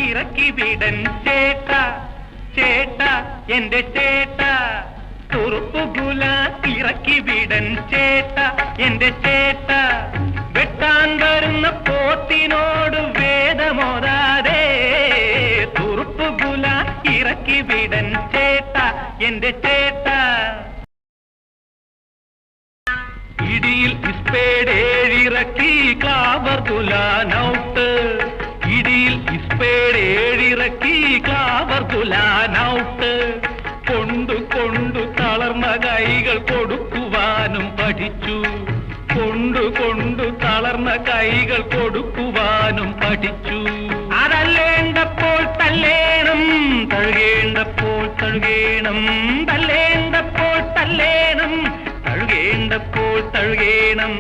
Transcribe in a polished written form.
ഇറക്കി വിടൻ ചേട്ട ചേട്ട എന്റെ ചേട്ട തുറുപ്പുകുല ഇറക്കി വിടൻ ചേട്ട എന്റെ ചേട്ട വെട്ടാൻ വരുന്ന പോത്തിനോട് വേദമോതാതെ തുറുപ്പുകുല ഇറക്കി വിടൻ ചേട്ട എന്റെ ചേട്ട ഇടിയിൽ ഇസ്പേടേഴിറക്കി ക്ലാവർ തുലാനൗട്ട് ഇടിയിൽ ഇസ്പേടേഴിറക്കി ക്ലാവർ തുലാനൗട്ട് കൊണ്ടു കൊണ്ടു തളർന്ന കൈകൾ കൊടുക്കുവാനും പഠിച്ചു കൊണ്ടു കൊണ്ടു തളർന്ന കൈകൾ കൊടുക്കുവാനും പഠിച്ചു അതല്ലേണ്ടപ്പോൾ തല്ലേണം തഴുകേണ്ടപ്പോൾ തഴുകേണം തല്ലേണ്ടപ്പോൾ തല്ലേണം തഴുകേണ്ടപ്പോൾ തഴുകേണം